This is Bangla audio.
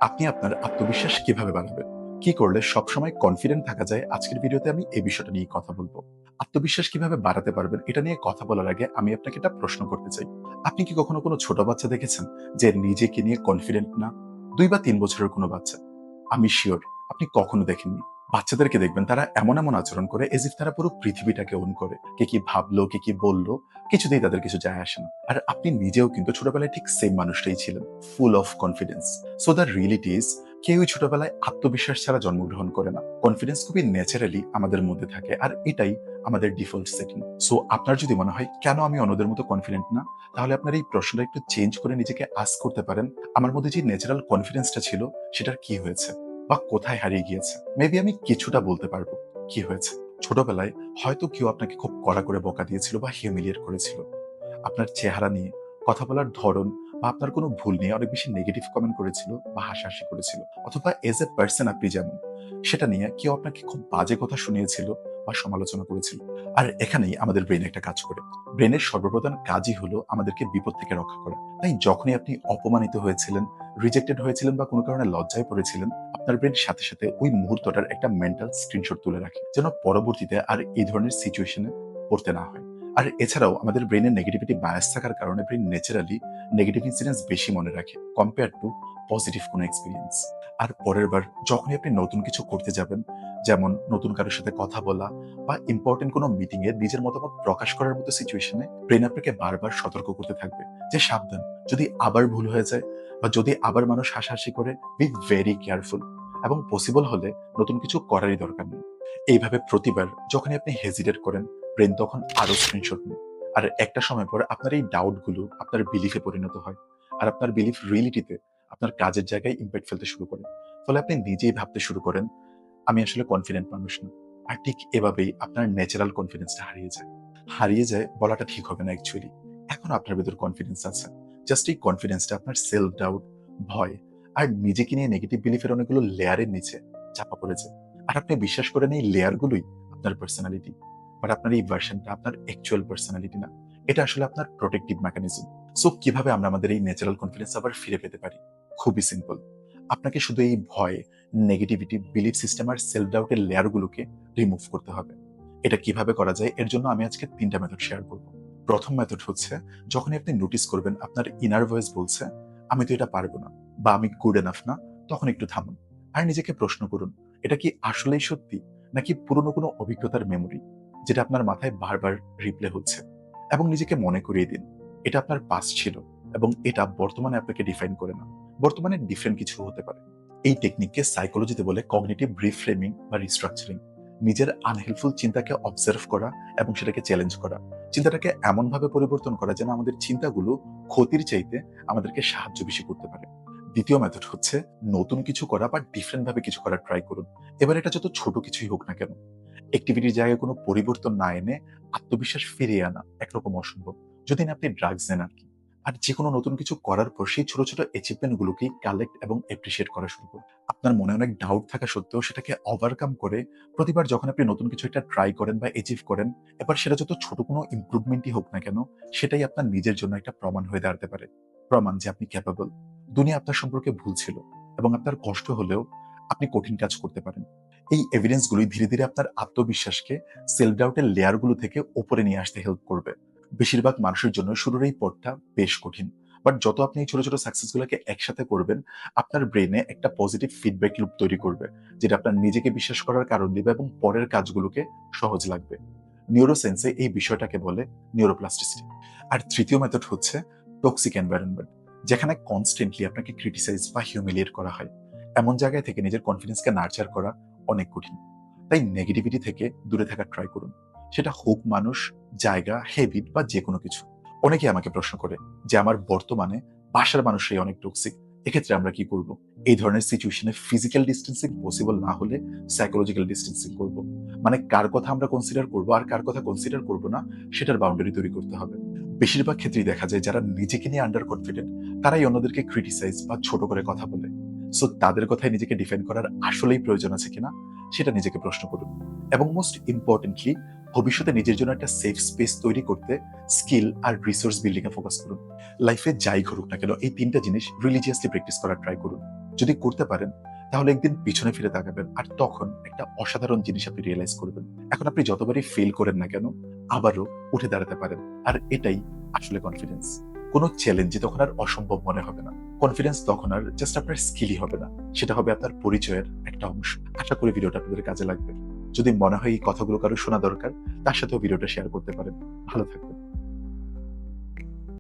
আপনি আপনার আত্মবিশ্বাস কিভাবে বাড়াবেন? কি করলে সবসময় কনফিডেন্ট থাকা যায়? আজকের ভিডিওতে আমি এই বিষয়টা নিয়ে কথা বলব। আত্মবিশ্বাস কিভাবে বাড়াতে পারবেন? এটা নিয়ে কথা বলার আগে আমি আপনাকে একটা প্রশ্ন করতে চাই। আপনি কি কখনো কোনো ছোট বাচ্চা দেখেছেন যে নিজেকে নিয়ে কনফিডেন্ট না? ২ বা ৩ বছরের কোনো বাচ্চা? আমি সিউর আপনি কখনো দেখেননি। বাচ্চাদেরকে দেখবেন তারা এমন আচরণ করে এজ ইফ তারা পুরো পৃথিবীটাকে ওন করে। কে কি ভাবলো, কে কি বলল, কিছুতেই তাদের কিছু যায় আসে না। আর আপনি নিজেও কিন্তু ছোটবেলায় ঠিক সেম মানুষটাই ছিলেন। Full of confidence. So the reality is কেউই ছোটবেলায় আত্মবিশ্বাস ছাড়া জন্মগ্রহণ করে না। কনফিডেন্স খুবই ন্যাচারালি আমাদের মধ্যে থাকে। আর এটাই আমাদের ডিফল্ট সেটিং। সো আপনার যদি মনে হয় কেন আমি অন্যদের মতো কনফিডেন্ট না? তাহলে আপনার এই প্রশ্নটা একটু চেঞ্জ করে নিজেকে আস্ক করতে পারেন, আমার মধ্যে যে ন্যাচারাল কনফিডেন্সটা ছিল সেটার কি হয়েছে? বা কোথায় হারিয়ে গিয়েছে? মেবি আমি কিছুটা বলতে পারবো কি হয়েছে। ছোটবেলায় হয়তো কেউ আপনাকে খুব কড়া করে বকা দিয়েছিল বা হিউমিলিয়েট করেছিল। আপনার চেহারা নিয়ে, কথা বলার ধরন বা আপনার কোনো ভুল নিয়ে অনেক বেশি নেগেটিভ কমেন্ট করেছিল বা হাসাহাসি করেছিল। অথবা এজ এ পারসন আপনি যেমন, সেটা নিয়ে কেউ আপনাকে খুব বাজে কথা শুনিয়েছিল বা সমালোচনা করেছিল। আর এখানেই আমাদের ব্রেন একটা কাজ করে। ব্রেনের সর্বপ্রধান কাজই হলো আমাদেরকে বিপদ থেকে রক্ষা করা। তাই যখনই আপনি অপমানিত হয়েছিলেন, রিজেক্টেড হয়েছিলেন বা কোনো কারণে লজ্জায় পড়েছিলেন, আপনার ব্রেন সাথে ওই মুহূর্তটার একটা মেন্টাল স্ক্রিনশট তুলে রাখে। যেন পরবর্তীতে আর এই ধরনের সিচুয়েশনে পড়তে না হয়। আর এছাড়াও আমাদের ব্রেনের নেগেটিভিটি বায়াস থাকার কারণে ব্রেন ন্যাচারালি নেগেটিভ ইনসিডেন্টস বেশি মনে রাখে কম্পেয়ার টু পজিটিভ কোনো এক্সপেরিয়েন্স। আর পরের বার যখনই আপনি নতুন কিছু করতে যাবেন, যেমন নতুন কারোর সাথে কথা বলা বা ইম্পর্টেন্ট কোনো মিটিং এ নিজের মতামত প্রকাশ করার মতো সিচুয়েশনে ব্রেন আপনাকে বারবার সতর্ক করতে থাকবে যে সাবধান, যদি আবার ভুল হয়ে যায় বা যদি আবার মানুষ হাসাহাসি করে, বি ভেরি কেয়ারফুল। এবং পসিবল হলে নতুন কিছু করারই দরকার নেই। এইভাবে প্রতিবার যখনই আপনি হেজিটেট করেন, ব্রেন তখন আরো স্ক্রিনশট নেয়। আর একটা সময় পর আপনার এই ডাউট গুলো আপনার বিলিফে পরিণত হয়। আর আপনার বিলিফ রিয়েলিটিতে আপনার কাজের জায়গায় ইমপ্যাক্ট ফেলতে শুরু করে। ফলে আপনি নিজেই ভাবতে শুরু করেন, আমি আসলে কনফিডেন্ট মানুষ না। আর ঠিক এভাবেই আপনার ন্যাচারাল কনফিডেন্সটা হারিয়ে যায়। হারিয়ে যায় বলাটা ঠিক হবে না অ্যাকচুয়ালি। এখনো আপনার ভেতর কনফিডেন্স আছে। জাস্ট এই কনফিডেন্সটা আপনার সেলফ ডাউট, ভয় আর নিজেকে নিয়ে নেগেটিভ বিলিফের অনেকগুলো লেয়ারের নিচে চাপা পড়েছে। আর আপনি বিশ্বাস করেন এই লেয়ারগুলোই আপনার পার্সোনালিটি। বাট আপনার এই ভার্সনটা আপনার অ্যাকচুয়াল পার্সোনালিটি না। এটা আসলে আপনার প্রোটেক্টিভ মেকানিজম। সো কিভাবে আমরা আমাদের এই ন্যাচারাল কনফিডেন্স আবার ফিরে পেতে পারি? খুবই সিম্পল। আপনাকে শুধু এই ভয়, নেগেটিভিটি, বিলিফ সিস্টেম আর সেলফ ডাউট এর লেয়ার গুলোকে রিমুভ করতে হবে। এটা কিভাবে করা যায় এর জন্য আমি আজকে ৩ টা মেথড শেয়ার করব। ১ম মেথড হচ্ছে, যখনই আপনি নোটিস করবেন আপনার ইনার ভয়েস বলছে, "আমি তো এটা পারব না" বা "আমি গুড এনাফ না", তখন একটু থামুন। আর নিজেকে প্রশ্ন করুন, এটা কি আসলেই সত্যি? নাকি পুরনো কোনো অভিজ্ঞতার মেমোরি যেটা আপনার মাথায় বারবার রিপ্লে হচ্ছে? এবং নিজেকে মনে করিয়ে দিন, এটা আপনার পাস্ট ছিল এবং এটা বর্তমানে আপনাকে ডিফাইন করে না। বর্তমানে ডিফারেন্ট কিছু হতে পারে। এই টেকনিককে সাইকোলজিতে বলে কগনিটিভ রিফ্রেমিং বা রিস্ট্রাকচারিং। নিজের আনহেল্পফুল চিন্তাকে অবজার্ভ করা এবং সেটাকে চ্যালেঞ্জ করা। চিন্তাটাকে এমনভাবে পরিবর্তন করা যেন আমাদের চিন্তাগুলো ক্ষতির চাইতে আমাদেরকে সাহায্য বেশি করতে পারে। দ্বিতীয় মেথড হচ্ছে, নতুন কিছু করা বা ডিফারেন্ট ভাবে কিছু করার ট্রাই করুন। এবার এটা যত ছোট কিছুই হোক না কেন। অ্যাক্টিভিটির জায়গায় কোনো পরিবর্তন না এনে আত্মবিশ্বাস ফিরিয়ে আনা একরকম অসম্ভব। যদি না আপনি ড্রাগস নেন আরকি। আর যেকোনো নতুন কিছু করার পর সেই ছোট অ্যাচিভমেন্ট গুলোকেই কালেক্ট এবং অ্যাপ্রিশিয়েট করা শুরু করুন। আপনার মনে অনেক ডাউট থাকা সত্ত্বেও সেটাকে ওভারকাম করে প্রতিবার যখন আপনি নতুন কিছু একটা ট্রাই করেন বা অ্যাচিভ করেন, এবার সেটা যত ছোট কোনো ইমপ্রুভমেন্টই হোক না কেন, সেটাই আপনার নিজের জন্য একটা প্রমাণ হয়ে দাঁড়াতে পারে। প্রমাণ যে আপনি ক্যাপাবল। দুনিয়া আপনার সম্পর্কে ভুল ছিল এবং আপনার কষ্ট হলেও আপনি কঠিন কাজ করতে পারেন। এই এভিডেন্স গুলোই ধীরে আপনার আত্মবিশ্বাসকে সেলফ ডাউট এর লেয়ার গুলো থেকে উপরে নিয়ে আসতে হেল্প করবে। বেশিরভাগ মানুষের জন্য শুরুর এই পথটা বেশ কঠিন। বাট যত আপনি এই ছোট সাকসেস গুলোকে একসাথে করবেন, আপনার ব্রেইনে একটা পজিটিভ ফিডব্যাক লুপ তৈরি করবে, যেটা আপনার নিজেকে বিশ্বাস করার কারণ দিবে এবং পরের কাজগুলোকে সহজ লাগবে। নিউরোসায়েন্সে এই বিষয়টাকে বলে নিউরোপ্লাস্টিসিটি। আর তৃতীয় মেথড হচ্ছে টক্সিক এনভায়রনমেন্ট, যেখানে কনস্ট্যান্টলি আপনাকে ক্রিটিসাইজ বা হিউমিলিয়েট করা হয়। এমন জায়গায় থেকে নিজের কনফিডেন্সকে নার্চার করা অনেক কঠিন। তাই নেগেটিভিটি থেকে দূরে থাকার ট্রাই করুন। সেটা হোক মানুষ, জায়গা, হ্যাবিট বা যেকোনো কিছু। অনেকে আমাকে প্রশ্ন করে যে আমার বর্তমানে বাসার মানুষরাই অনেক টক্সিক। এক্ষেত্রে আমরা কি করব? এই ধরনের সিচুয়েশনে ফিজিক্যাল ডিসট্যান্সিং পসিবল না হলে সাইকোলজিক্যাল ডিসট্যান্সিং করব। মানে কার কথা আমরা কনসিডার করব আর কার কথা কনসিডার করব না, সেটার বাউন্ডারি তৈরি করতে হবে। বেশিরভাগ ক্ষেত্রেই দেখা যায় যারা নিজেকে নিয়ে আন্ডার কনফিডেন্ট, তারাই অন্যদেরকে ক্রিটিসাইজ বা ছোট করে কথা বলে। সো তাদের কথায় নিজেকে ডিফেন্ড করার আসলেই প্রয়োজন আছে কিনা সেটা নিজেকে প্রশ্ন করুন। এবং মোস্ট ইম্পর্টেন্টলি, ভবিষ্যতে নিজের জন্য একটা সেফ স্পেস তৈরি করতে স্কিল আর রিসোর্স বিল্ডিং এ ফোকাস করুন। লাইফে যাই ঘটুক না কেন এই ৩ টা জিনিস রিলিজিয়াসলি প্র্যাকটিস করার ট্রাই করুন। যদি করতে পারেন তাহলে একদিন পিছনে ফিরে তাকাবেন আর তখন একটা অসাধারণ জিনিস আপনি রিয়ালাইজ করবেন। এখন আপনি যতবারই ফেল করেন না কেন, আবারও উঠে দাঁড়াতে পারেন। আর এটাই আসলে কনফিডেন্স। কোনো চ্যালেঞ্জই তখন আর অসম্ভব মনে হবে না। কনফিডেন্স তখন আর জাস্ট আপনার স্কিলই হবে না, সেটা হবে আপনার পরিচয়ের একটা অংশ। আশা করি ভিডিওটা আপনাদের কাজে লাগবে। যদি মনে হয় এই কথাগুলো কারো শোনা দরকার, তার সাথেও ভিডিওটা শেয়ার করতে পারেন। ভালো থাকবেন।